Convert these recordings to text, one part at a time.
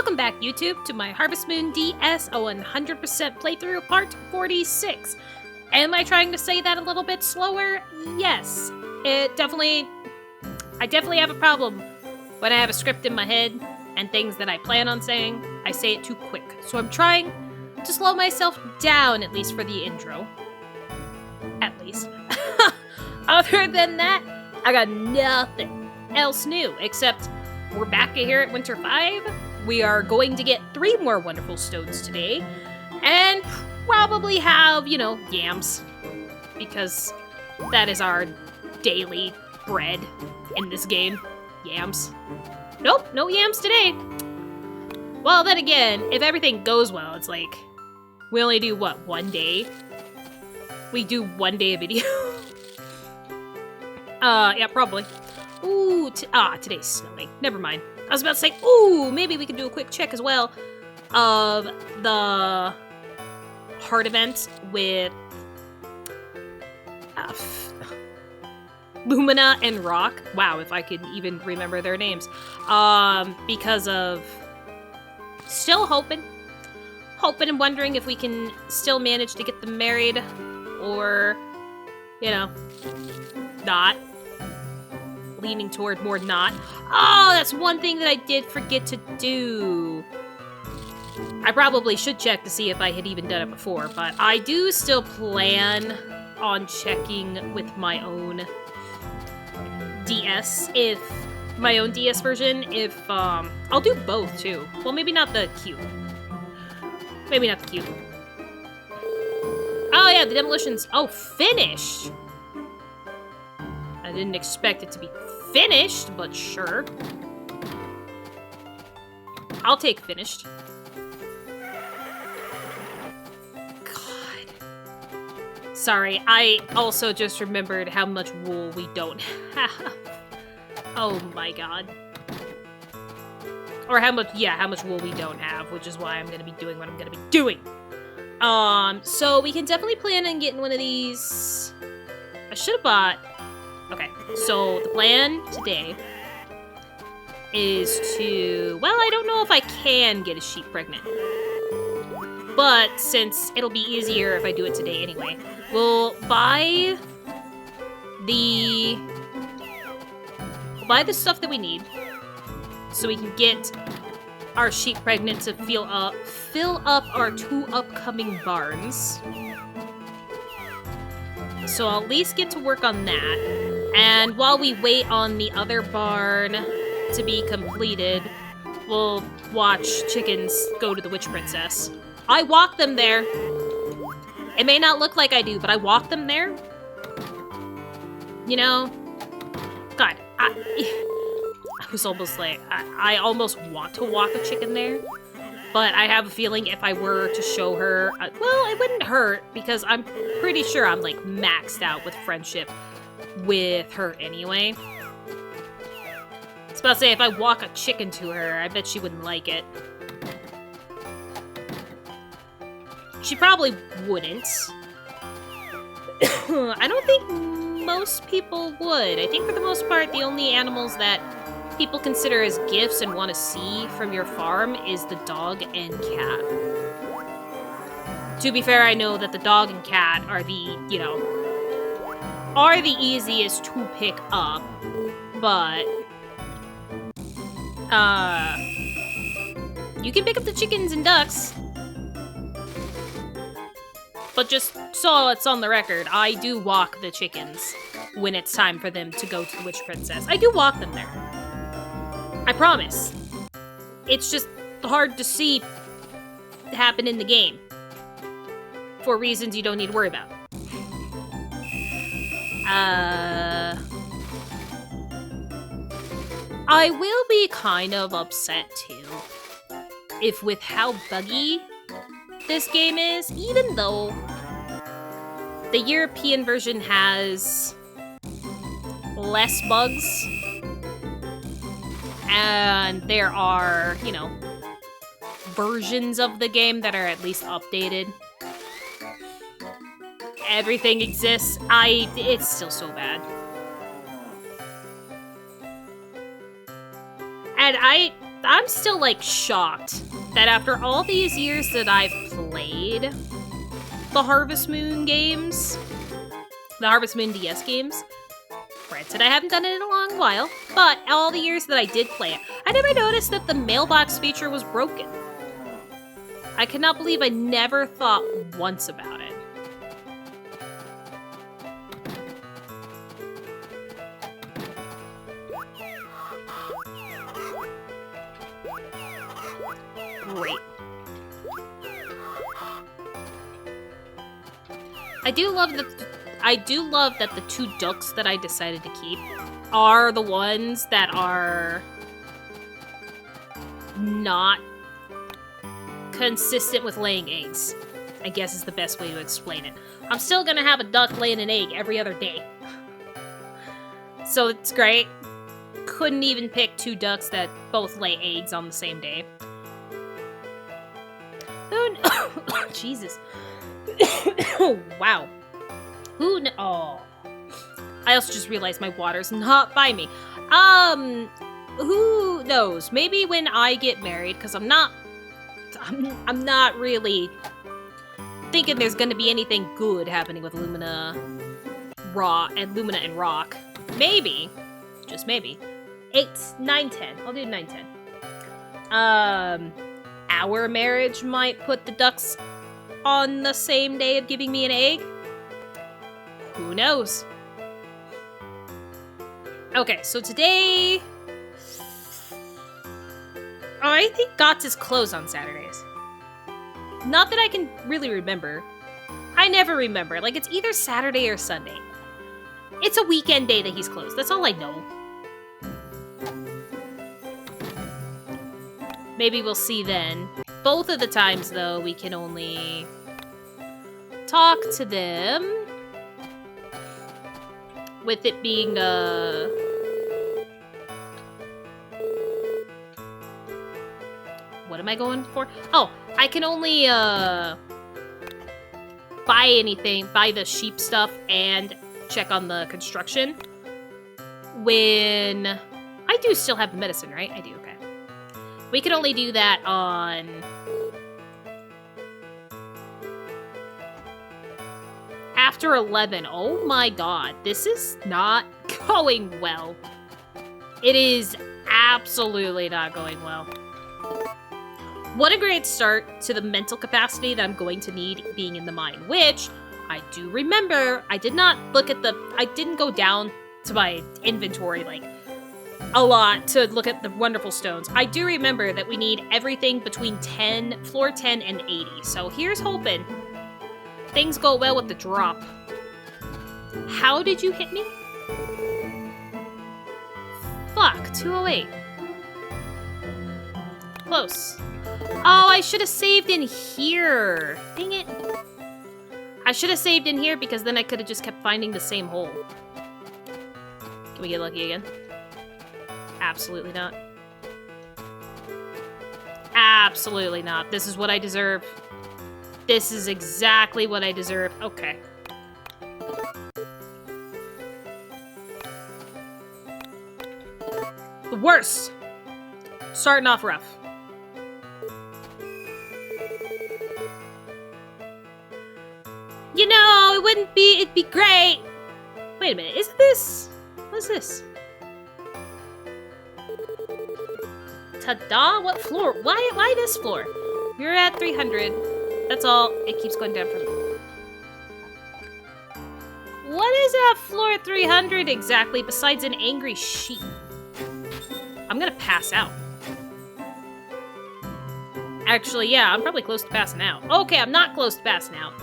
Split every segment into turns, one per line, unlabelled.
Welcome back, YouTube, to my Harvest Moon DS 100% playthrough part 46. Am I trying to say that a little bit slower? Yes. I definitely have a problem when I have a script in my head and things that I plan on saying, I say it too quick. So I'm trying to slow myself down, at least for the intro. At least. Other than that, I got nothing else new, except we're back here at Winter 5. We are going to get 3 more wonderful stones today, and probably have, yams, because that is our daily bread in this game. Yams. Nope, no yams today. Well, then again, if everything goes well, it's like, we only do, what, 1 day? We do 1 day a video. Yeah, probably. Ooh, today's snowy. Never mind. I was about to say, ooh, maybe we can do a quick check as well of the heart event with Lumina and Rock. Wow, if I could even remember their names. Because of still hoping and wondering if we can still manage to get them married or, not. Leaning toward more not. Oh, that's one thing that I did forget to do. I probably should check to see if I had even done it before, but I do still plan on checking with my own DS, version, if, I'll do both, too. Well, maybe not the cube. Maybe not the cube. Oh, yeah, the demolition's, finished! I didn't expect it to be finished, but sure. I'll take finished. God. Sorry, I also just remembered how much wool we don't have. Oh my god. Or how much wool we don't have, which is why I'm gonna be doing what I'm gonna be doing. So we can definitely plan on getting one of these. I should have bought. Okay, so the plan today is to, well, I don't know if I can get a sheep pregnant, but since it'll be easier if I do it today anyway, we'll buy the stuff that we need so we can get our sheep pregnant to fill up our 2 upcoming barns. So I'll at least get to work on that. And while we wait on the other barn to be completed, we'll watch chickens go to the Witch Princess. I walk them there. It may not look like I do, but I walk them there. God, I was almost like, I almost want to walk a chicken there. But I have a feeling if I were to show her, well, it wouldn't hurt because I'm pretty sure I'm like maxed out with friendship with her anyway. I was about to say, if I walk a chicken to her, I bet she wouldn't like it. She probably wouldn't. I don't think most people would. I think for the most part, the only animals that people consider as gifts and want to see from your farm is the dog and cat. To be fair, I know that the dog and cat are the, are the easiest to pick up, but, you can pick up the chickens and ducks. But just so it's on the record, I do walk the chickens when it's time for them to go to the Witch Princess. I do walk them there. I promise. It's just hard to see happen in the game. For reasons you don't need to worry about. I will be kind of upset too if with how buggy this game is, even though the European version has less bugs, and there are, versions of the game that are at least updated. Everything exists. It's still so bad. And I'm still, like, shocked that after all these years that I've played the Harvest Moon games, the Harvest Moon DS games, granted I haven't done it in a long while, but all the years that I did play it, I never noticed that the mailbox feature was broken. I cannot believe I never thought once about it. Great. I do love that the 2 ducks that I decided to keep are the ones that are not consistent with laying eggs, I guess is the best way to explain it. I'm still gonna have a duck laying an egg every other day. So it's great. Couldn't even pick 2 ducks that both lay eggs on the same day. Oh, Jesus. Oh, wow. Oh. I also just realized my water's not by me. Who knows? Maybe when I get married, because I'm not really thinking there's gonna be anything good happening with Lumina and Rock. Maybe. Just maybe. 8, 9, 10. I'll do 9, 10. Our marriage might put the ducks on the same day of giving me an egg. Who knows? Okay, so today... I think GOTS is closed on Saturdays. Not that I can really remember. I never remember. Like, it's either Saturday or Sunday. It's a weekend day that he's closed. That's all I know. Maybe we'll see then. Both of the times, though, we can only talk to them. With it being, what am I going for? Oh, I can only, buy the sheep stuff and check on the construction when... I do still have the medicine, right? I do, okay. We can only do that on... after 11. Oh my god, this is not going well. It is absolutely not going well. What a great start to the mental capacity that I'm going to need being in the mine, which I do remember. I didn't go down to my inventory, like, a lot to look at the wonderful stones. I do remember that we need everything between floor 10 and 80. So here's hoping things go well with the drop. How did you hit me? Fuck, 208. Close. Oh, I should have saved in here. Dang it. I should have saved in here because then I could have just kept finding the same hole. Can we get lucky again? Absolutely not. Absolutely not. This is what I deserve. This is exactly what I deserve. Okay. The worst. Starting off rough. You know, it'd be great. Wait a minute, isn't this? What's this? Ta-da! What floor? Why this floor? You're at 300. That's all. It keeps going down from... What is at floor 300 exactly besides an angry sheep? I'm gonna pass out. Actually, yeah, I'm probably close to passing out. Okay, I'm not close to passing out.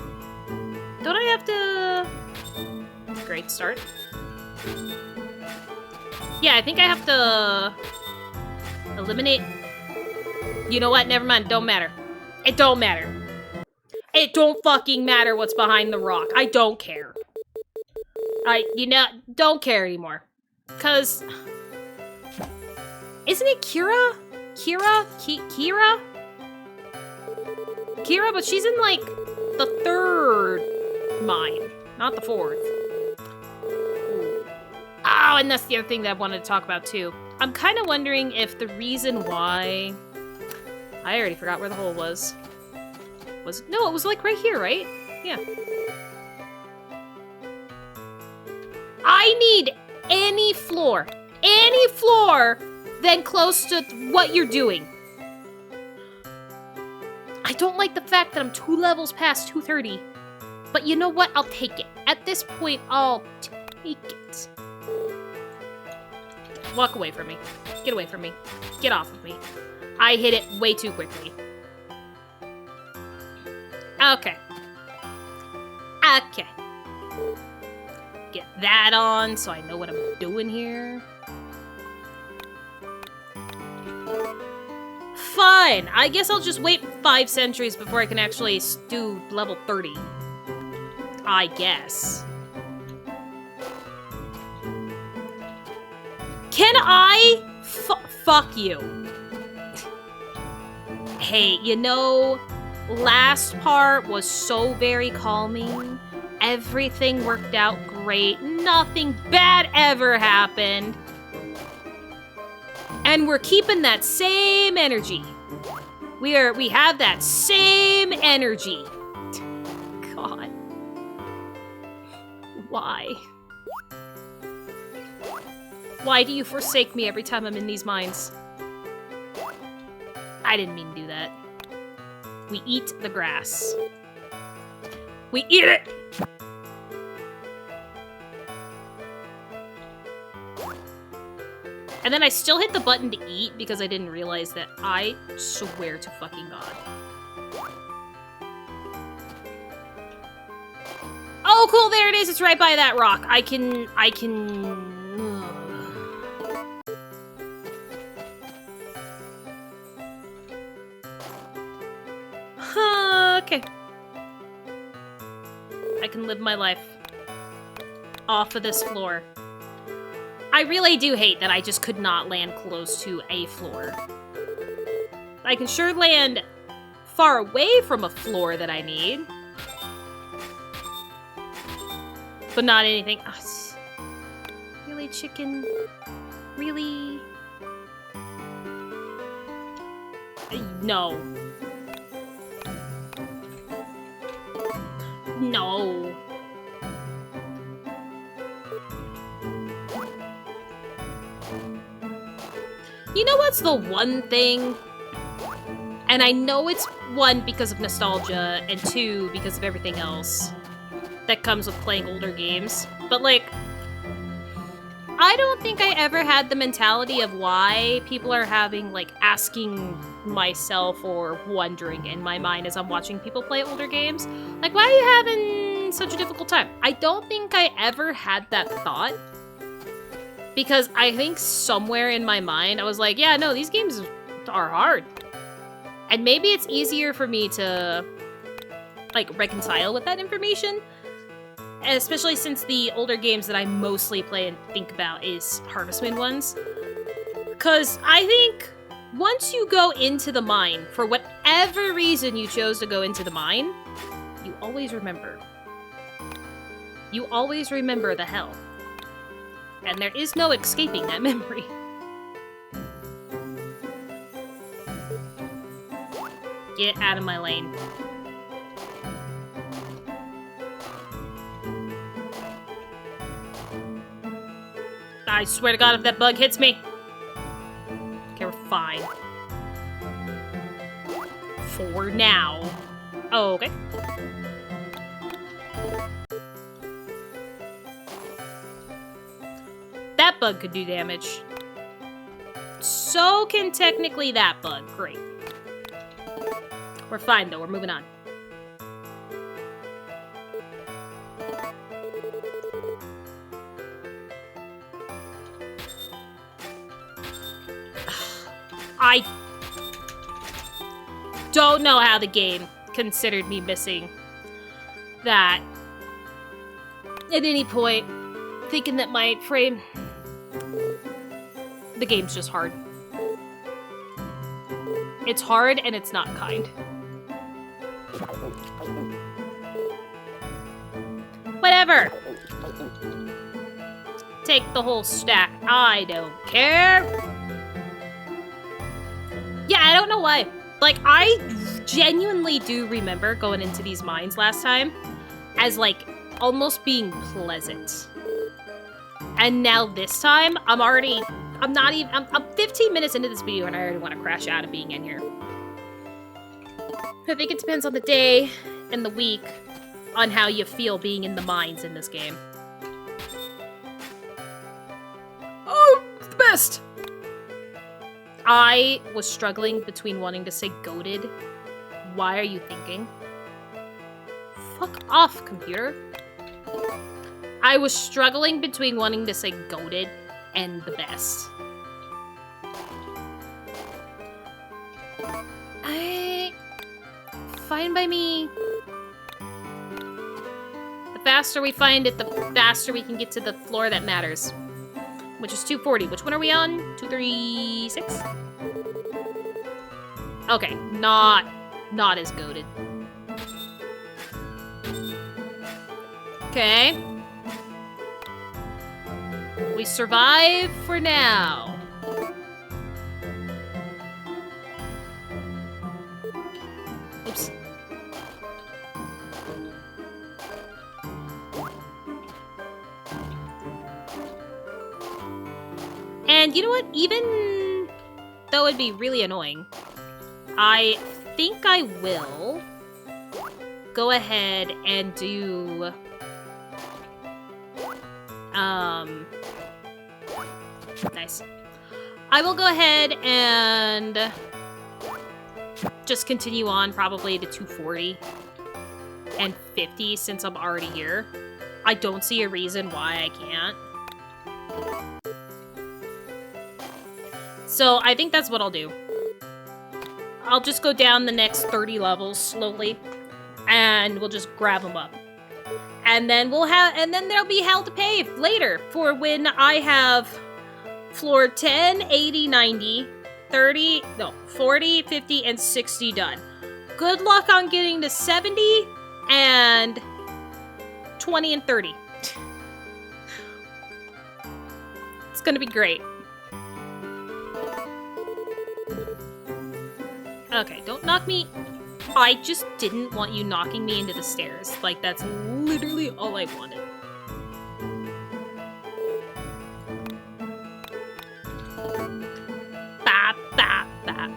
Don't I have to... Great start. Yeah, I think I have to... eliminate... You know what? Never mind. Don't matter. It don't matter. It don't fucking matter what's behind the rock. I don't care. Don't care anymore. Because... Isn't it Kira? Kira? Kira, but she's in, like, the 3rd mine, not the 4th. Ooh. Oh, and that's the other thing that I wanted to talk about, too. I'm kind of wondering if the reason why... I already forgot where the hole was. No, it was like right here, right? Yeah. I need any floor then close to what you're doing. I don't like the fact that I'm 2 levels past 230. But you know what? I'll take it. At this point, I'll take it. Walk away from me. Get away from me. Get off of me. I hit it way too quickly. Okay. Okay. Get that on so I know what I'm doing here. Fine. I guess I'll just wait 5 centuries before I can actually do level 30. I guess. Can I? Fuck you. Hey, you know, last part was so very calming. Everything worked out great. Nothing bad ever happened. And we're keeping that same energy. We have that same energy. God. Why? Why do you forsake me every time I'm in these mines? I didn't mean to do that. We eat the grass. We eat it! And then I still hit the button to eat because I didn't realize that. I swear to fucking God. Oh, cool, there it is. It's right by that rock. I can... Okay. I can live my life off of this floor. I really do hate that I just could not land close to a floor. I can sure land far away from a floor that I need. But not anything. Oh, really, chicken? Really? No. No. You know what's the one thing? And I know it's 1 because of nostalgia, and 2 because of everything else that comes with playing older games. But, like, I don't think I ever had the mentality of why people are having, like, asking myself or wondering in my mind as I'm watching people play older games. Like, why are you having such a difficult time? I don't think I ever had that thought. Because I think somewhere in my mind, I was like, yeah, no, these games are hard. And maybe it's easier for me to, like, reconcile with that information. Especially since the older games that I mostly play and think about is Harvest Moon ones. Because I think once you go into the mine, for whatever reason you chose to go into the mine, you always remember. You always remember the hell. And there is no escaping that memory. Get out of my lane. I swear to God, if that bug hits me. Okay, we're fine. For now. Oh, okay. That bug could do damage. So can technically that bug. Great. We're fine, though. We're moving on. I don't know how the game considered me missing that at any point, thinking that my frame... The game's just hard. It's hard and it's not kind. Whatever. Take the whole stack. I don't care. Yeah, I don't know why. Like, I genuinely do remember going into these mines last time as, like, almost being pleasant. And now this time, I'm 15 minutes into this video and I already want to crash out of being in here. I think it depends on the day and the week on how you feel being in the mines in this game. Oh, the best! I was struggling between wanting to say goated. Why are you thinking? Fuck off, computer. I was struggling between wanting to say goated and the best. Fine by me. The faster we find it, the faster we can get to the floor that matters. Which is 240. Which one are we on? 236? Okay, not as goated. Okay. We survive for now. Oops. And you know what? Even though it'd be really annoying, I think I will go ahead and do... Nice. I will go ahead and just continue on probably to 240 and 50 since I'm already here. I don't see a reason why I can't. So I think that's what I'll do. I'll just go down the next 30 levels slowly and we'll just grab them up. And then there'll be hell to pay later for when I have floor 10, 80, 90, 30, no, 40, 50, and 60 done. Good luck on getting to 70 and 20 and 30. It's gonna be great. Okay, don't knock me. I just didn't want you knocking me into the stairs. Like, that's literally all I wanted. Bap, bap, bap.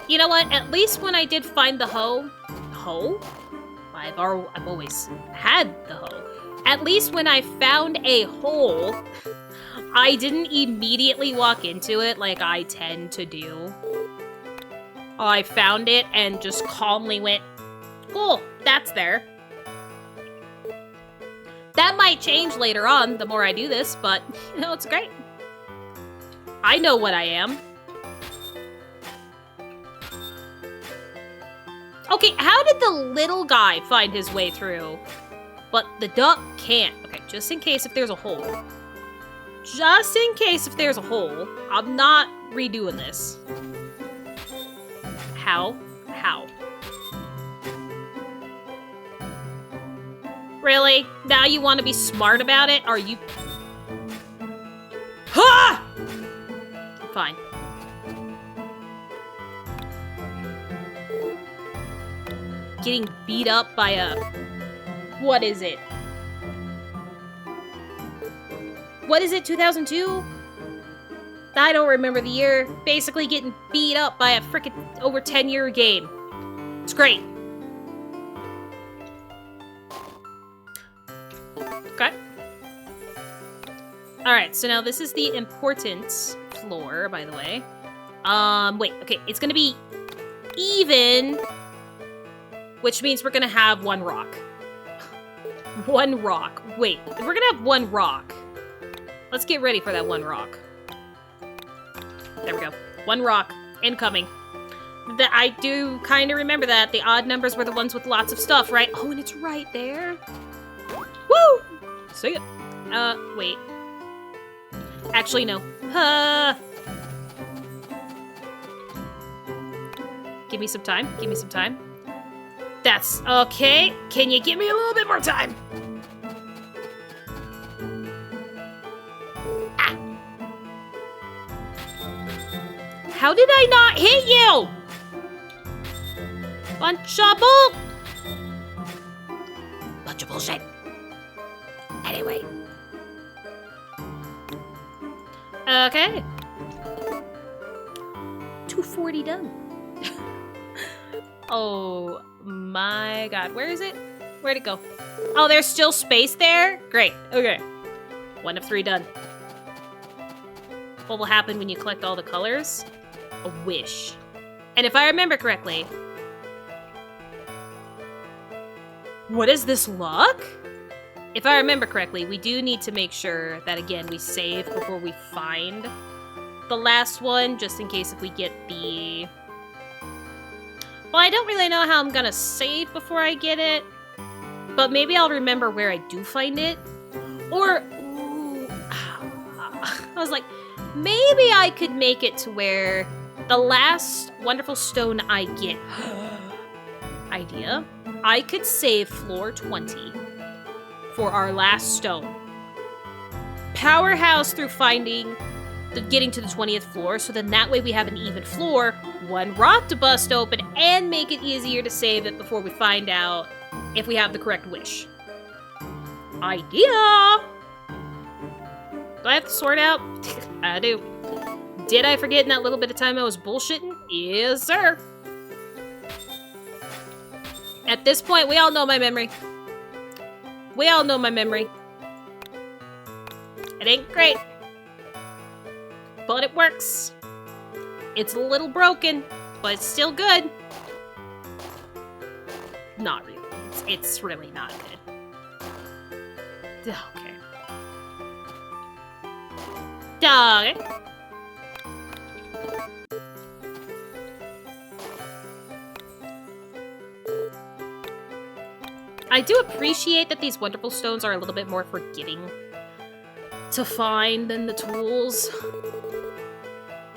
You know what? At least when I did find the hoe... Hoe? I've always had the hoe. At least when I found a hole, I didn't immediately walk into it like I tend to do. I found it and just calmly went, cool, that's there. That might change later on the more I do this, but, you know, it's great. I know what I am. Okay, how did the little guy find his way through, but the duck can't? Okay, just in case if there's a hole. Just in case if there's a hole, I'm not redoing this. How? How? Really? Now you want to be smart about it? Are you... Ha! Fine. Getting beat up by a... What is it? What is it, 2002? I don't remember the year. Basically getting beat up by a frickin' over 10-year game. It's great. Okay. Alright, so now this is the important floor, by the way. Wait, okay, it's gonna be even... Which means we're gonna have one rock. One rock. Wait, if we're gonna have one rock, let's get ready for that one rock. There we go. One rock. Incoming. I do kind of remember that. The odd numbers were the ones with lots of stuff, right? Oh, and it's right there. Woo! See ya. Wait. Actually, no. Give me some time. Give me some time. That's okay. Can you give me a little bit more time? Ah. How did I not hit you? Bunch of bullshit. Anyway. Okay. 240 done. Oh my god. Where is it? Where'd it go? Oh, there's still space there? Great. Okay. 1 of 3 done. What will happen when you collect all the colors? A wish. And if I remember correctly... What is this, luck? If I remember correctly, we do need to make sure that, again, we save before we find the last one, just in case if we get the... Well, I don't really know how I'm gonna save before I get it, but maybe I'll remember where I do find it. Or, ooh, I was like, maybe I could make it to where the last wonderful stone I get... Idea. I could save floor 20 for our last stone. Powerhouse through getting to the 20th floor, so then that way we have an even floor, 1 rock to bust open, and make it easier to save it before we find out if we have the correct wish. Idea! Do I have to sort out? I do. Did I forget in that little bit of time I was bullshitting? Yes, sir. At this point, we all know my memory. We all know my memory. It ain't great. But it works. It's a little broken, but it's still good. Not really. It's really not good. Okay. Okay. I do appreciate that these wonderful stones are a little bit more forgiving to find than the tools.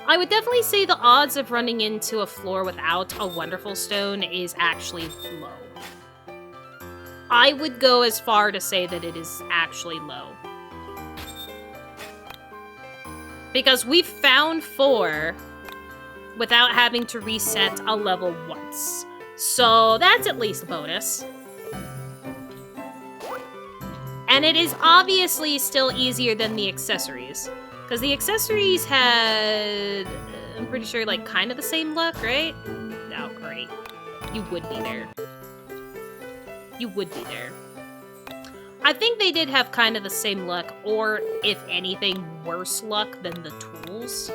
I would definitely say the odds of running into a floor without a wonderful stone is actually low. I would go as far to say that it is actually low. Because we've found 4 without having to reset a level once. So that's at least a bonus. And it is obviously still easier than the accessories. Because the accessories had, I'm pretty sure, like, kind of the same luck, right? Oh, great. You would be there. You would be there. I think they did have kind of the same luck, or, if anything, worse luck than the tools.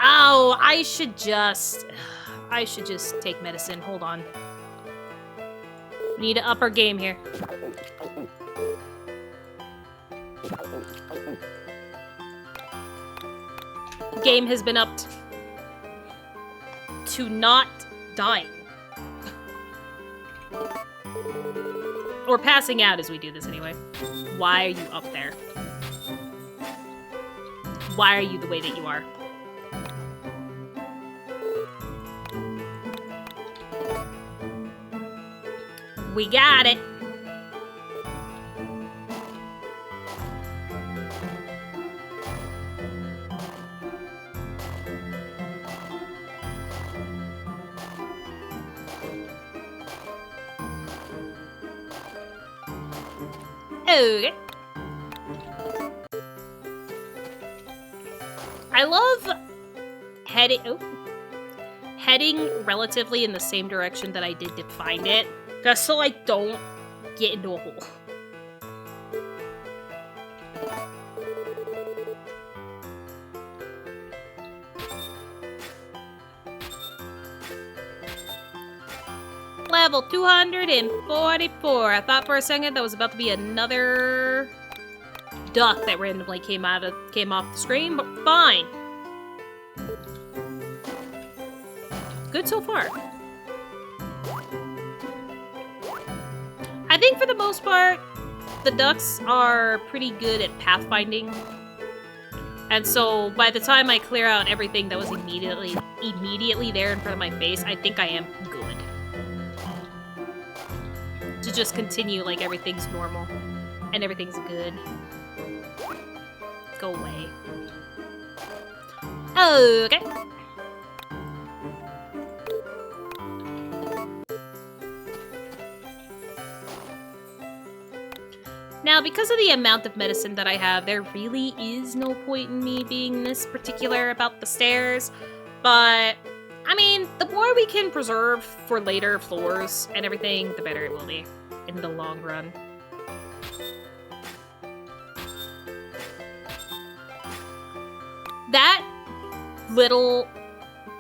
Oh, I should just take medicine. Hold on. Need to up our game here. Game has been upped to not dying. Or passing out as we do this anyway. Why are you up there? Why are you the way that you are? We got it. Okay. I love heading relatively in the same direction that I did to find it, just so I don't get into a hole. Level 244. I thought for a second that was about to be another duck that randomly came off the screen, but fine. Good so far. I think for the most part, the ducks are pretty good at pathfinding. And so by the time I clear out everything that was immediately there in front of my face, I think I am good. To just continue like everything's normal and everything's good. Go away. Okay. Now, because of the amount of medicine that I have, there really is no point in me being this particular about the stairs. But, I mean, the more we can preserve for later floors and everything, the better it will be in the long run. That little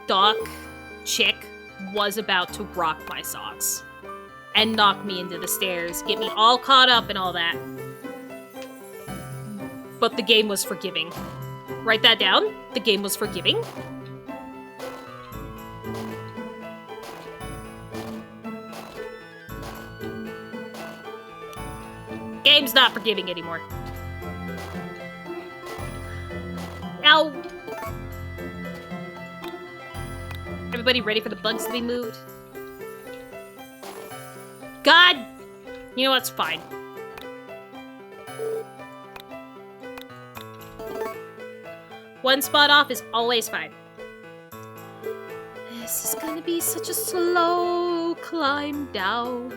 doc chick was about to rock my socks and knock me into the stairs, get me all caught up and all that. But the game was forgiving. Write that down. The game was forgiving. Game's not forgiving anymore. Now, everybody ready for the bugs to be moved? God! You know what's fine. One spot off is always fine. This is gonna be such a slow climb down.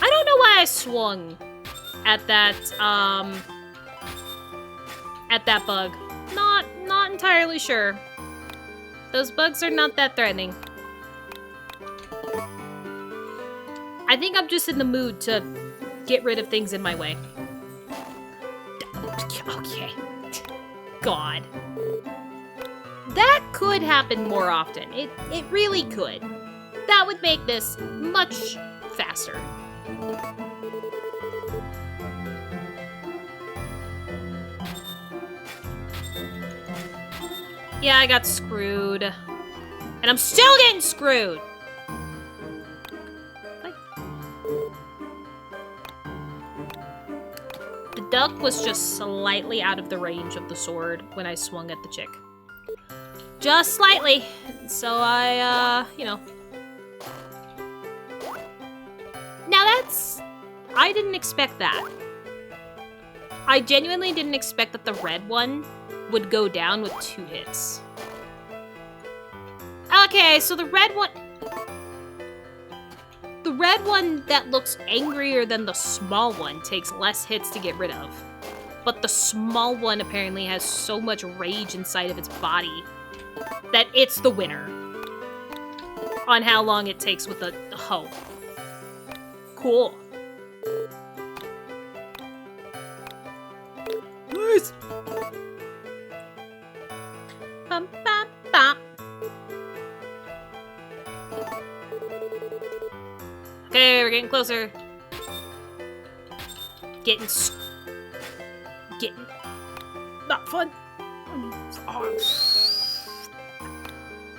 I don't know why I swung at that bug. Not entirely sure. Those bugs are not that threatening. I think I'm just in the mood to get rid of things in my way. Okay. God. That could happen more often. It really could. That would make this much faster. Yeah, I got screwed. And I'm still getting screwed! The duck was just slightly out of the range of the sword when I swung at the chick. Just slightly. So I, you know. Now that's... I didn't expect that. I genuinely didn't expect that the red one would go down with 2 hits. Okay, so the red one... The red one that looks angrier than the small one takes less hits to get rid of. But the small one apparently has so much rage inside of its body that it's the winner on how long it takes with the hoe. Cool. Nice. Bum, bum, bum. Okay, we're getting closer. Getting not fun.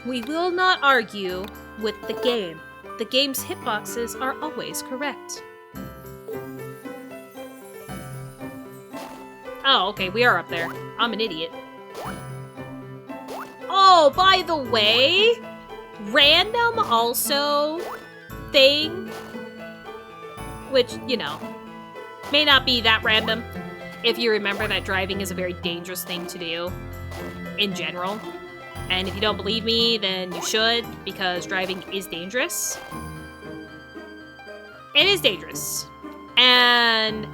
We will not argue with the game. The game's hitboxes are always correct. Oh, okay, we are up there. I'm an idiot. Oh, by the way, random also thing, which, you know, may not be that random if you remember that driving is a very dangerous thing to do in general. And if you don't believe me, then you should, because driving is dangerous. It is dangerous. And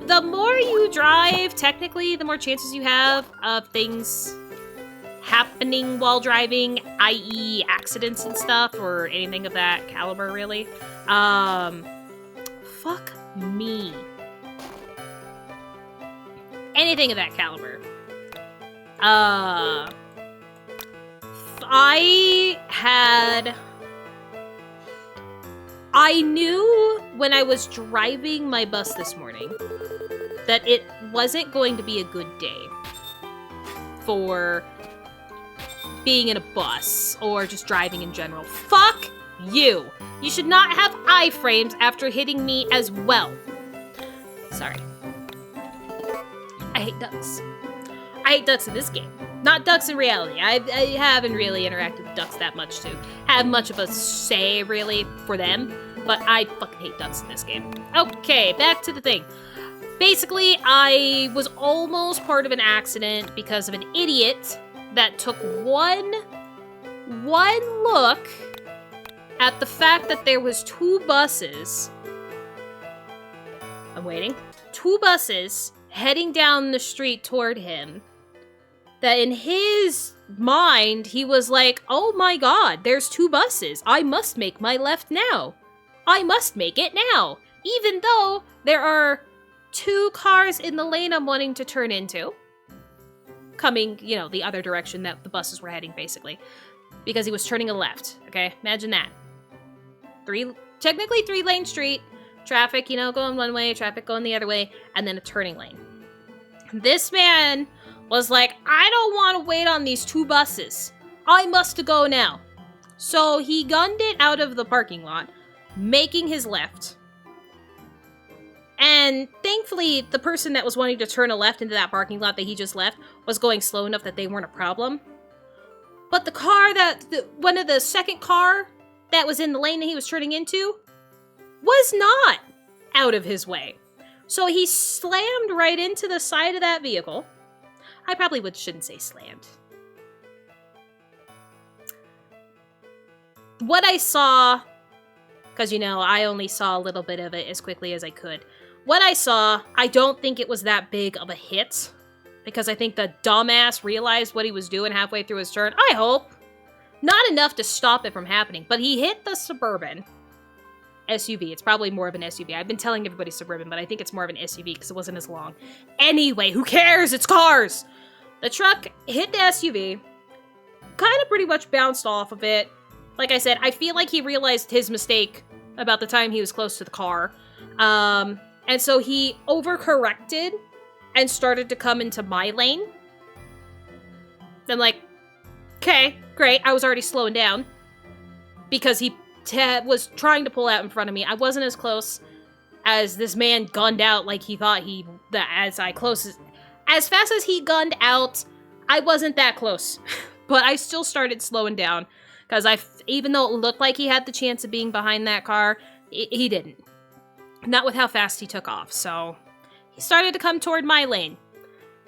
the more you drive, technically, the more chances you have of things happening while driving, i.e. accidents and stuff, or anything of that caliber, really. Fuck me. Anything of that caliber. I knew when I was driving my bus this morning that it wasn't going to be a good day for being in a bus or just driving in general. Fuck you! You should not have iframes after hitting me as well. Sorry. I hate ducks. I hate ducks in this game. Not ducks in reality. I haven't really interacted with ducks that much to have much of a say, really, for them. But I fucking hate ducks in this game. Okay, back to the thing. Basically, I was almost part of an accident because of an idiot that took one look at the fact that there was 2 buses. I'm waiting. 2 buses heading down the street toward him. That in his mind, he was like, oh my god, there's 2 buses. I must make my left now. I must make it now. Even though there are 2 cars in the lane I'm wanting to turn into. Coming, you know, the other direction that the buses were heading, basically. Because he was turning a left, okay? Imagine that. Technically 3-lane street. Traffic, you know, going one way, traffic going the other way, and then a turning lane. This man was like, I don't want to wait on these 2 buses. I must go now. So he gunned it out of the parking lot, making his left. And thankfully, the person that was wanting to turn a left into that parking lot that he just left was going slow enough that they weren't a problem. But the car one of the second car that was in the lane that he was turning into was not out of his way. So he slammed right into the side of that vehicle. I probably shouldn't say slammed. What I saw, because, you know, I only saw a little bit of it as quickly as I could. What I saw, I don't think it was that big of a hit, because I think the dumbass realized what he was doing halfway through his turn. I hope. Not enough to stop it from happening, but he hit the Suburban SUV. It's probably more of an SUV. I've been telling everybody Suburban, but I think it's more of an SUV because it wasn't as long. Anyway, who cares? It's cars! The truck hit the SUV, kind of pretty much bounced off of it. Like I said, I feel like he realized his mistake about the time he was close to the car. And so he overcorrected and started to come into my lane. I'm like, okay, great. I was already slowing down because he was trying to pull out in front of me. I wasn't as close as this man gunned out like he thought as fast as he gunned out, I wasn't that close. But I still started slowing down because even though it looked like he had the chance of being behind that car, he didn't. Not with how fast he took off. So he started to come toward my lane.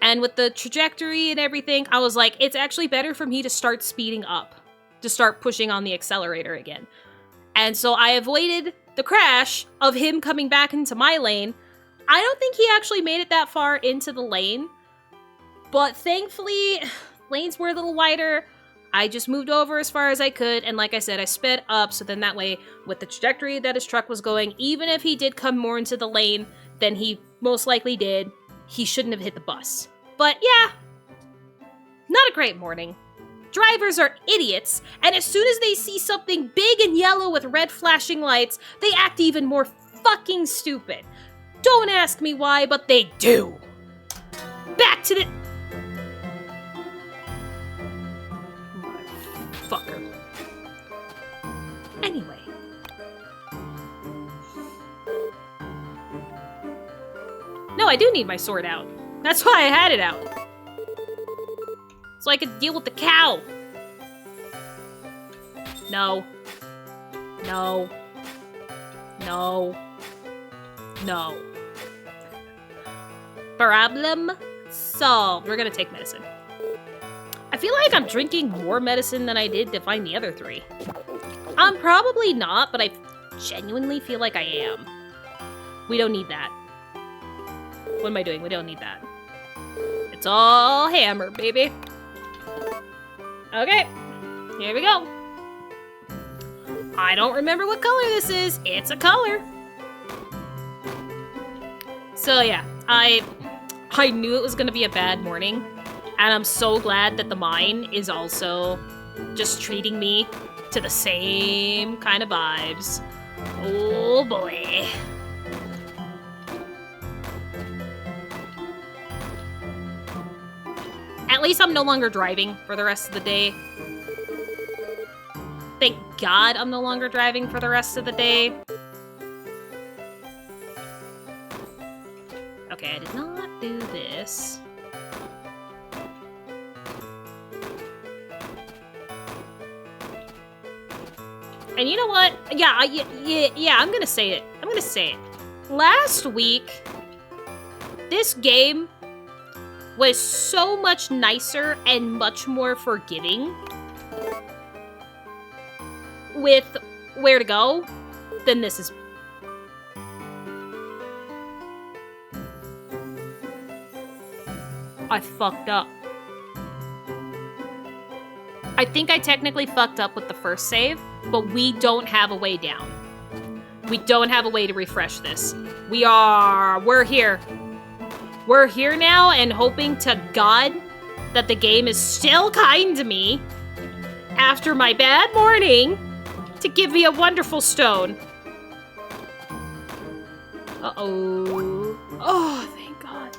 And with the trajectory and everything, I was like, it's actually better for me to start speeding up, to start pushing on the accelerator again. And so I avoided the crash of him coming back into my lane. I don't think he actually made it that far into the lane, but thankfully, lanes were a little wider. I just moved over as far as I could, and like I said, I sped up, so then that way, with the trajectory that his truck was going, even if he did come more into the lane than he most likely did, he shouldn't have hit the bus. But yeah, not a great morning. Drivers are idiots, and as soon as they see something big and yellow with red flashing lights, they act even more fucking stupid. Don't ask me why, but they do. Back to the... Motherfucker. Anyway. No, I do need my sword out. That's why I had it out. So I could deal with the cow. No. No. No. No. Problem solved. We're gonna take medicine. I feel like I'm drinking more medicine than I did to find the other 3. I'm probably not, but I genuinely feel like I am. We don't need that. What am I doing? We don't need that. It's all hammer, baby. Okay, here we go. I don't remember what color this is. It's a color. So yeah, I knew it was gonna be a bad morning, and I'm so glad that the mine is also just treating me to the same kind of vibes. Oh boy. At least I'm no longer driving for the rest of the day. Thank God I'm no longer driving for the rest of the day. Okay, I did not do this. And you know what? Yeah, I'm gonna say it. I'm gonna say it. Last week, this game was so much nicer and much more forgiving with where to go than this is. I fucked up. I think I technically fucked up with the first save, but we don't have a way down. We don't have a way to refresh this. We're here. We're here now and hoping to God that the game is still kind to me after my bad morning to give me a wonderful stone. Uh-oh. Oh, thank God.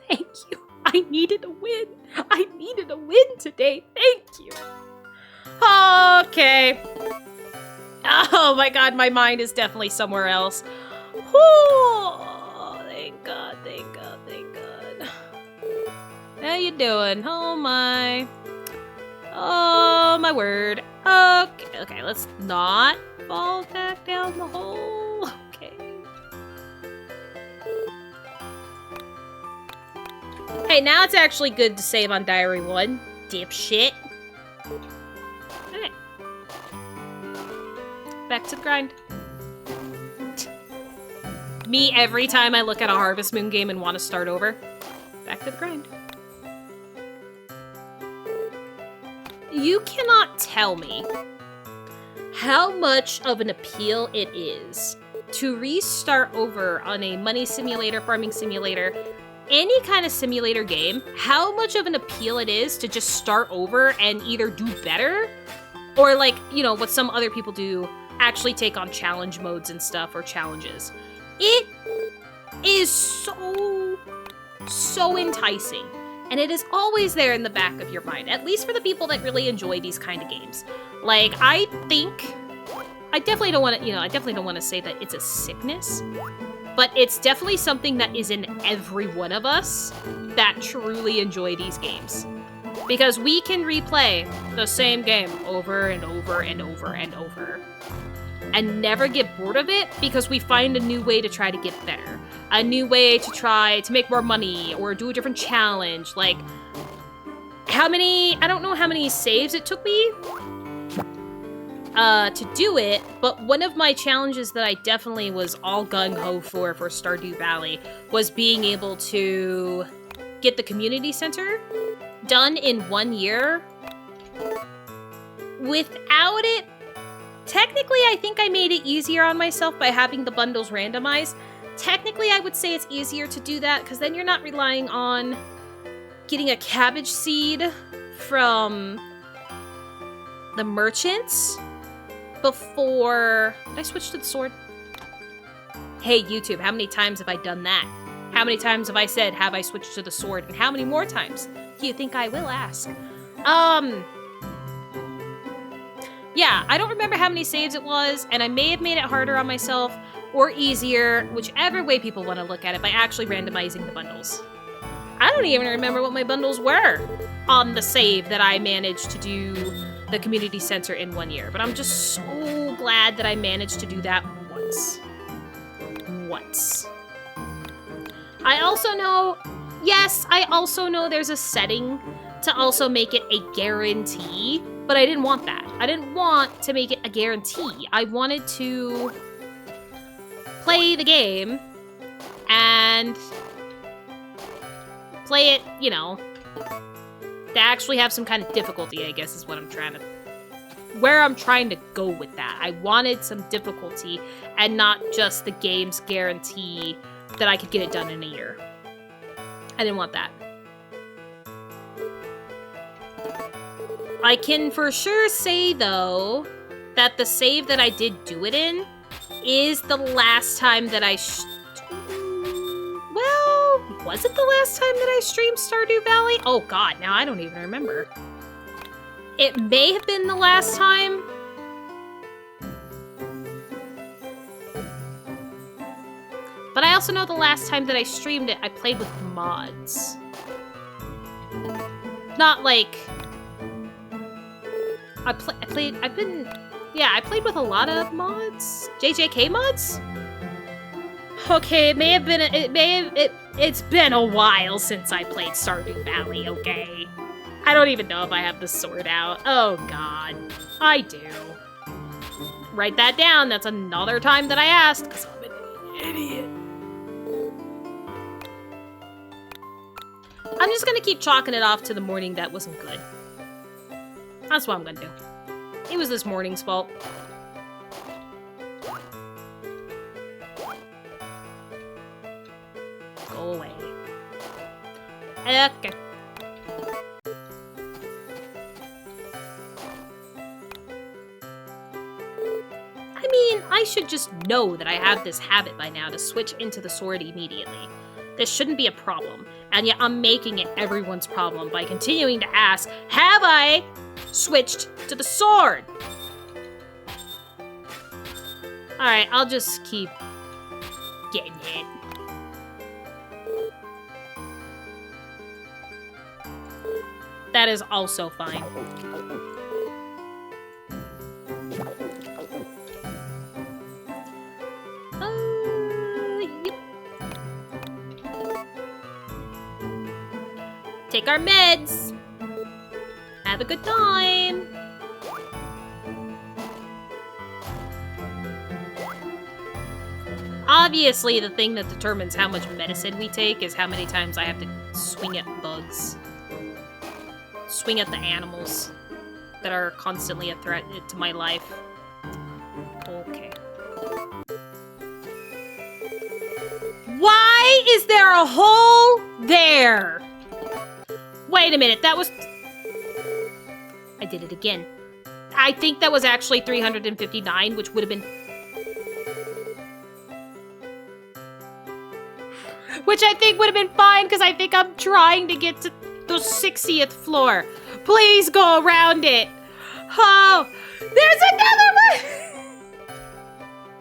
Thank you. I needed a win. I needed a win today. Thank you. Okay. Oh my God, my mind is definitely somewhere else. Oh, thank God, thank God, thank God. How you doing? Oh my. Oh my word. Okay, let's not fall back down the hole. Okay. Hey, now it's actually good to save on Diary 1. Dipshit. Okay. Back to the grind. Me every time I look at a Harvest Moon game and want to start over. Back to the grind. You cannot tell me how much of an appeal it is to restart over on a money simulator, farming simulator, any kind of simulator game, how much of an appeal it is to just start over and either do better or, like, you know, what some other people do, actually take on challenge modes and stuff, or challenges. It is so enticing. And it is always there in the back of your mind, at least for the people that really enjoy these kind of games. Like, I definitely don't want to, say that it's a sickness, but it's definitely something that is in every one of us that truly enjoy these games. Because we can replay the same game over and over and over and over and never get bored of it because we find a new way to try to get better. A new way to try to make more money or do a different challenge. Like, I don't know how many saves it took me to do it, but one of my challenges that I definitely was all gung-ho for Stardew Valley was being able to get the community center done in 1 year. Without it, technically I think I made it easier on myself by having the bundles randomized. Technically, I would say it's easier to do that because then you're not relying on getting a cabbage seed from the merchants before... Did I switch to the sword? Hey, YouTube, how many times have I done that? How many times have I said, have I switched to the sword? And how many more times do you think I will ask? Yeah, I don't remember how many saves it was, and I may have made it harder on myself or easier, whichever way people want to look at it, by actually randomizing the bundles. I don't even remember what my bundles were on the save that I managed to do the community center in 1 year, but I'm just so glad that I managed to do that once. I also know there's a setting to also make it a guarantee, but I didn't want that. I didn't want to make it a guarantee. I wanted to play the game and play it, you know, to actually have some kind of difficulty, I guess is what where I'm trying to go with that. I wanted some difficulty and not just the game's guarantee that I could get it done in a year. I didn't want that. I can for sure say, though, that the save that I did do it in is the last time that I... Well, was it the last time that I streamed Stardew Valley? Oh god, now I don't even remember. It may have been the last time. But But I also know the last time that I streamed it, I played with mods. Not like... I played with a lot of mods. JJK mods? Okay, it's been a while since I played Stardew Valley, okay? I don't even know if I have the sword out. Oh god, I do. Write that down, that's another time that I asked, because I'm an idiot. I'm just gonna keep chalking it off to the morning that wasn't good. That's what I'm gonna do. It was this morning's fault. Go away. Okay. I mean, I should just know that I have this habit by now to switch into the sword immediately. This shouldn't be a problem, and yet I'm making it everyone's problem by continuing to ask, have I switched to the sword? Alright, I'll just keep getting it. That is also fine. Yep. Take our meds. Have a good time. Obviously, the thing that determines how much medicine we take is how many times I have to swing at bugs. Swing at the animals that are constantly a threat to my life. Okay. Why is there a hole there? Wait a minute, that was... I did it again. I think that was actually 359, which would have been... Which I think would have been fine, because I think I'm trying to get to the 60th floor. Please go around it. Oh, there's another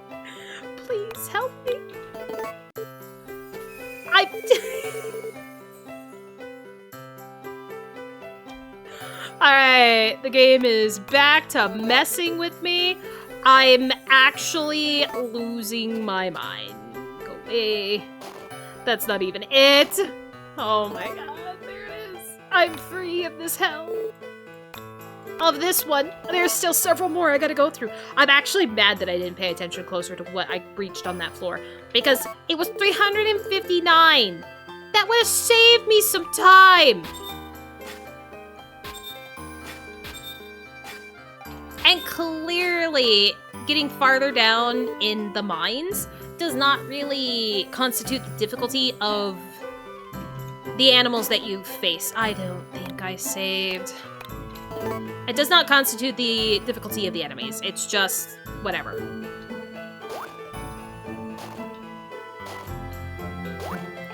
one! Please help me. Alright, the game is back to messing with me. I'm actually losing my mind. Go away. That's not even it. Oh my god, there it is. I'm free of this hell. Of this one. There's still several more I gotta go through. I'm actually mad that I didn't pay attention closer to what I reached on that floor. Because it was 359. That would have saved me some time. And clearly, getting farther down in the mines does not really constitute the difficulty of the animals that you face. I don't think I saved. It does not constitute the difficulty of the enemies. It's just whatever.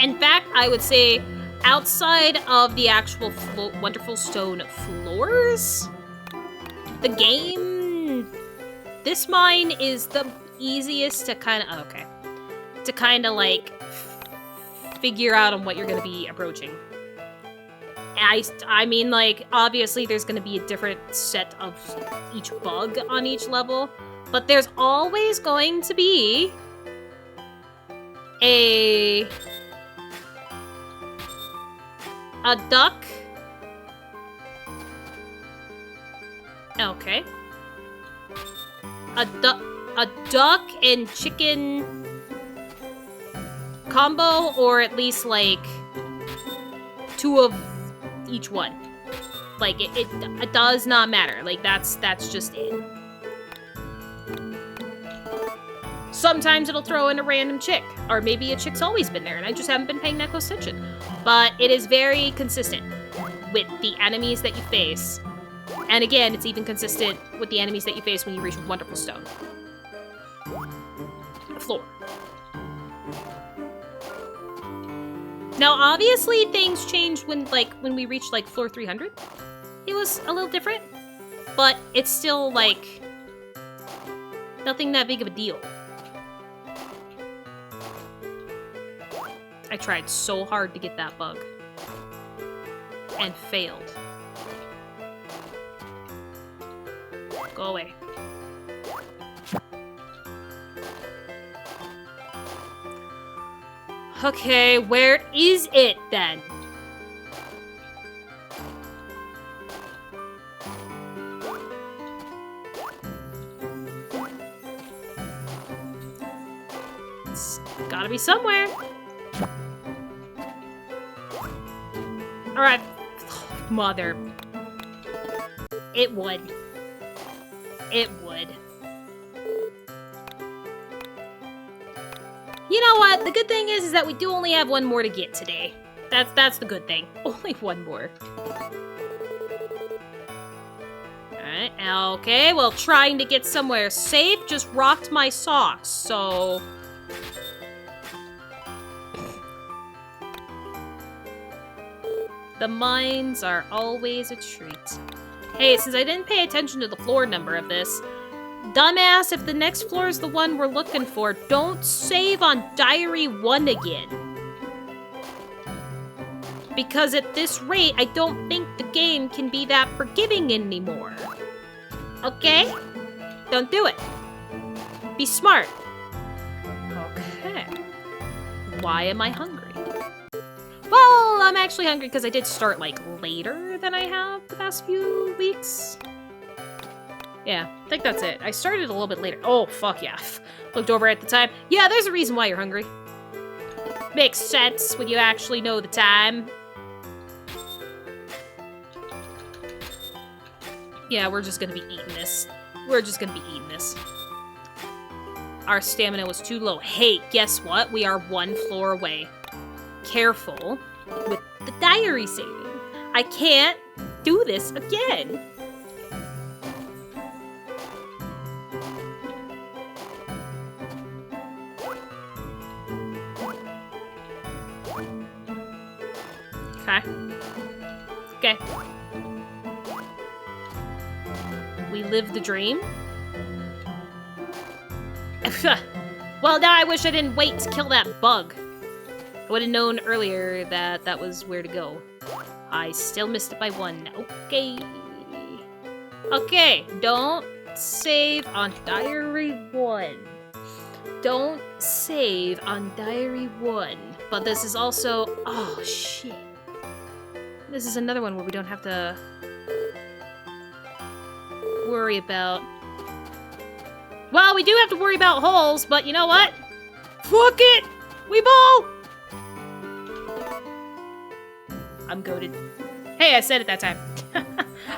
In fact, I would say outside of the actual Wonderful Stone floors, the game, this mine is the easiest to kind of, okay, to kind of like figure out on what you're going to be approaching. I mean, like, obviously there's going to be a different set of each bug on each level, but there's always going to be a duck. Okay. A duck and chicken combo, or at least like 2 of each one. Like it does not matter. Like that's just it. Sometimes it'll throw in a random chick, or maybe a chick's always been there and I just haven't been paying that close attention. But it is very consistent with the enemies that you face. And again, it's even consistent with the enemies that you face when you reach Wonderful Stone. The floor. Now, obviously, things changed when we reached, like, floor 300. It was a little different, but it's still, like, nothing that big of a deal. I tried so hard to get that bug. And failed. Go away. Okay, where is it then? It's gotta be somewhere. Alright. Mother. It would. It would. You know what? The good thing is that we do only have one more to get today. That's the good thing. Only one more. Alright, okay, well, trying to get somewhere safe just rocked my socks, so... The mines are always a treat. Hey, since I didn't pay attention to the floor number of this, dumbass, if the next floor is the one we're looking for, don't save on Diary 1 again. Because at this rate, I don't think the game can be that forgiving anymore. Okay? Don't do it. Be smart. Okay. Why am I hungry? Well, I'm actually hungry because I did start, like, later than I have the past few weeks. Yeah, I think that's it. I started a little bit later. Oh, fuck yeah. Looked over at the time. Yeah, there's a reason why you're hungry. Makes sense when you actually know the time. Yeah, we're just gonna be eating this. We're just gonna be eating this. Our stamina was too low. Hey, guess what? We are one floor away. Careful with the diary saving. I can't do this again. Okay. Okay. We live the dream? Well, now I wish I didn't wait to kill that bug. I would have known earlier that that was where to go. I still missed it by one. Okay. Okay, don't save on Diary 1. Don't save on Diary 1. But this is also... Oh, shit. This is another one where we don't have to worry about... Well, we do have to worry about holes, but you know what? Fuck it! We ball! I'm goated. Hey, I said it that time.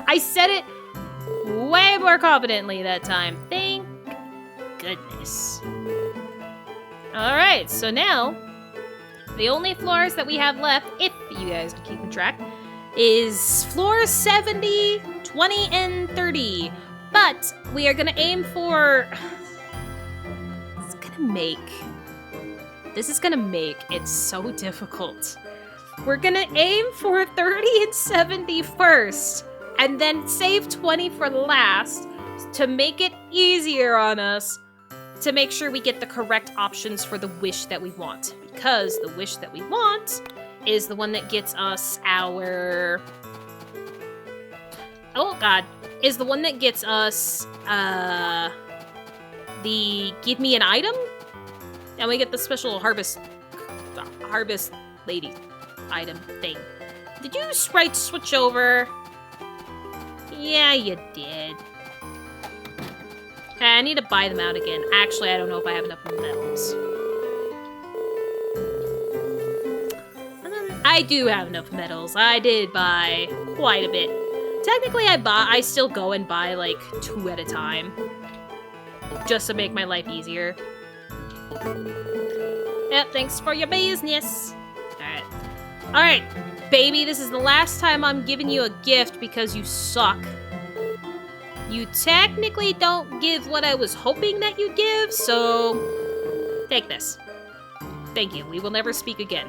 I said it way more confidently that time. Thank goodness. Alright, so now, the only floors that we have left, if you guys are keeping track, is floors 70, 20, and 30. But we are gonna aim for... This is gonna make it so difficult. We're gonna aim for 30 and 70 first, and then save 20 for last to make it easier on us to make sure we get the correct options for the wish that we want. Because the wish that we want is the one that gets us our... Oh, God. Is the one that gets us, the give me an item? And we get the special harvest lady item thing. Did you sprite switch over? Yeah, you did. Okay, I need to buy them out again. Actually, I don't know if I have enough medals. I do have enough medals. I did buy quite a bit. Technically, I still go and buy, like, 2 at a time. Just to make my life easier. Yep, thanks for your business. Alright. Alright, baby, this is the last time I'm giving you a gift because you suck. You technically don't give what I was hoping that you'd give, so... Take this. Thank you. We will never speak again.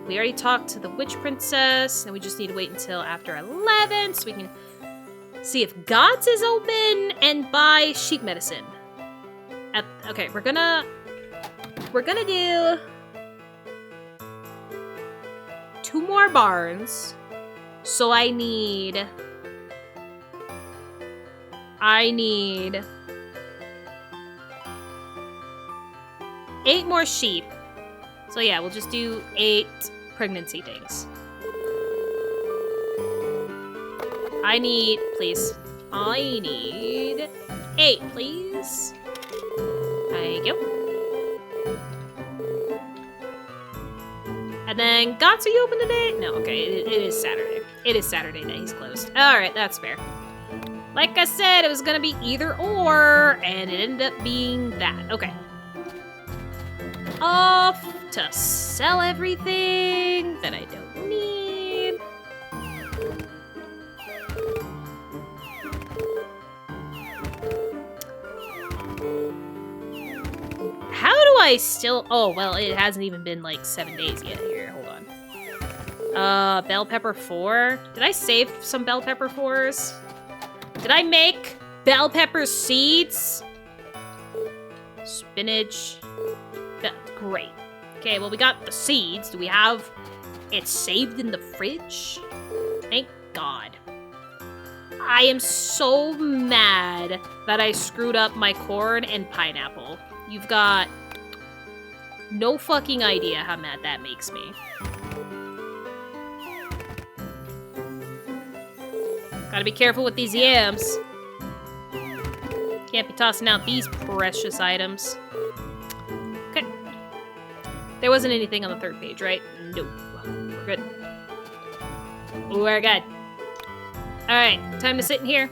We already talked to the Witch Princess, and we just need to wait until after 11 so we can see if God's is open and buy sheep medicine. Okay, we're gonna we're gonna do 2 more barns. So I need 8 more sheep. So yeah, we'll just do 8 pregnancy things. I need 8, please. There you go. And then, Gots, are you open today? No, okay, it is Saturday. It is Saturday that he's closed. Alright, that's fair. Like I said, it was gonna be either or, and it ended up being that. Okay. Off to sell everything that I don't need. How do I still... Oh, well, it hasn't even been like 7 days yet. Here, hold on. Bell pepper 4. Did I save some bell pepper 4s? Did I make bell pepper seeds? Spinach. Great. Okay, well, we got the seeds. Do we have it saved in the fridge? Thank God. I am so mad that I screwed up my corn and pineapple. You've got no fucking idea how mad that makes me. Gotta be careful with these yams. Can't be tossing out these precious items. Okay. There wasn't anything on the 3rd page, right? Nope. We're good. We're good. Alright, time to sit in here.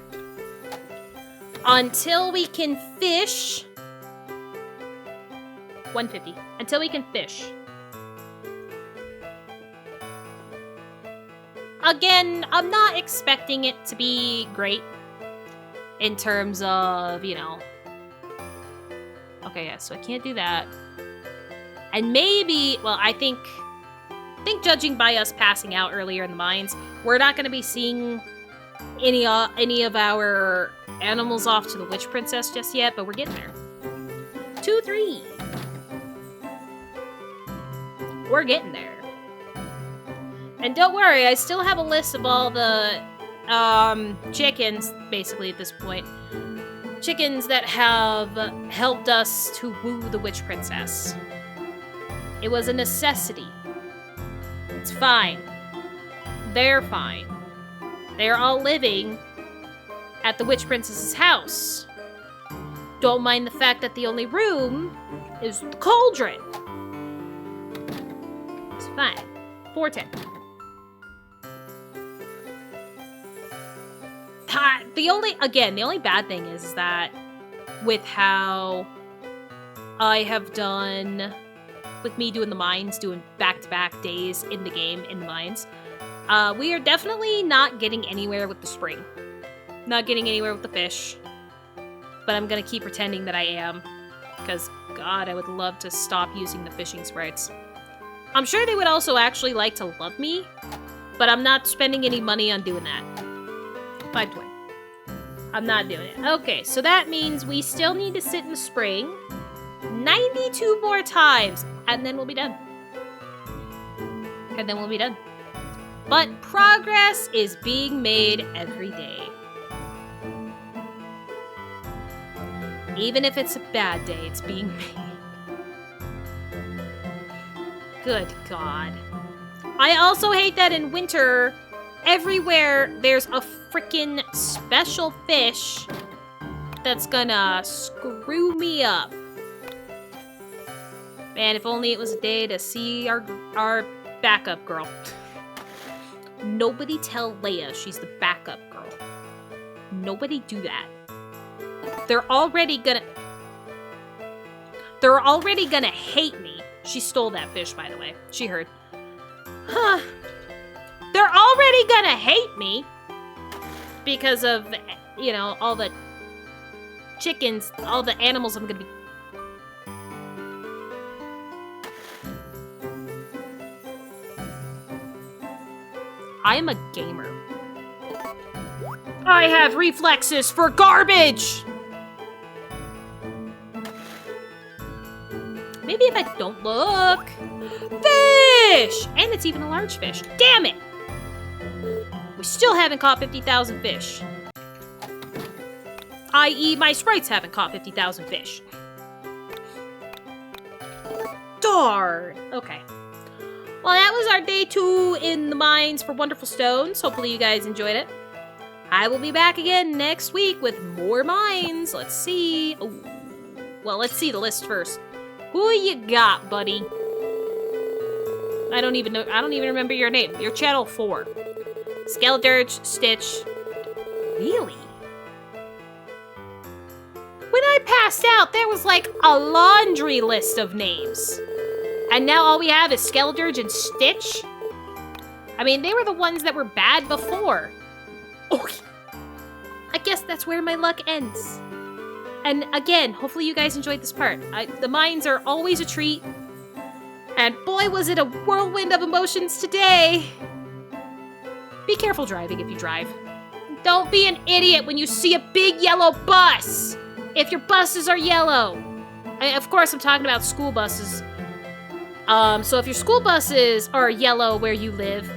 Until we can fish. 150. Until we can fish. Again, I'm not expecting it to be great. In terms of, you know... Okay, yeah, so I can't do that. And maybe... Well, I think judging by us passing out earlier in the mines, we're not going to be seeing any of our animals off to the Witch Princess just yet, but we're getting there. 2, 3. We're getting there. And don't worry, I still have a list of all the chickens, basically at this point. Chickens that have helped us to woo the Witch Princess. It was a necessity. It's fine. They're fine. They're all living at the Witch Princess's house. Don't mind the fact that the only room is the cauldron. It's fine. 410. The only bad thing is that with how I have done, with me doing the mines, doing back-to-back days in the game, in the mines, we are definitely not getting anywhere with the spring. Not getting anywhere with the fish. But I'm gonna keep pretending that I am. Because, God, I would love to stop using the fishing sprites. I'm sure they would also actually like to love me, but I'm not spending any money on doing that. 520. I'm not doing it. Okay, so that means we still need to sit in the spring 92 more times, and then we'll be done. And then we'll be done. But progress is being made every day. Even if it's a bad day, it's being made. Good God. I also hate that in winter, everywhere there's a freaking special fish that's gonna screw me up. Man, if only it was a day to see our backup girl. Nobody tell Leia she's the backup girl. Nobody do that. They're already gonna hate me. She stole that fish, by the way. She heard. Huh. They're already gonna hate me because of, you know, all the chickens, all the animals I'm gonna be... I am a gamer. I have reflexes for garbage! Maybe if I don't look. Fish! And it's even a large fish. Damn it! We still haven't caught 50,000 fish. I.e., my sprites haven't caught 50,000 fish. Darn! Okay. Well, that was our day 2 in the mines for Wonderful Stones. Hopefully you guys enjoyed it. I will be back again next week with more mines. Let's see. Ooh. Well, let's see the list first. Who you got, buddy? I don't even know. I don't even remember your name. You're Channel 4. Skeledirge, Stitch. Really? When I passed out, there was like a laundry list of names. And now all we have is Skeledirge and Stitch? I mean, they were the ones that were bad before. Oh, I guess that's where my luck ends. And again, hopefully you guys enjoyed this part. The mines are always a treat. And boy, was it a whirlwind of emotions today. Be careful driving if you drive. Don't be an idiot when you see a big yellow bus. If your buses are yellow. Of course, I'm talking about school buses. So if your school buses are yellow where you live,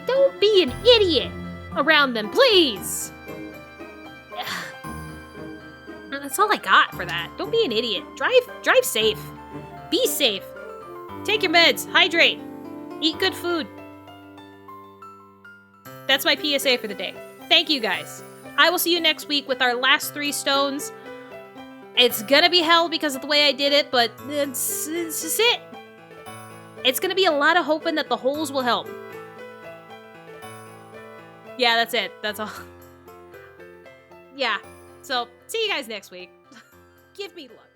don't be an idiot around them, please. That's all I got for that. Don't be an idiot. Drive safe. Be safe. Take your meds. Hydrate. Eat good food. That's my PSA for the day. Thank you, guys. I will see you next week with our last 3 stones. It's gonna be hell because of the way I did it, but it's just it. It's gonna be a lot of hoping that the holes will help. Yeah, that's it. That's all. Yeah. So, see you guys next week. Give me luck.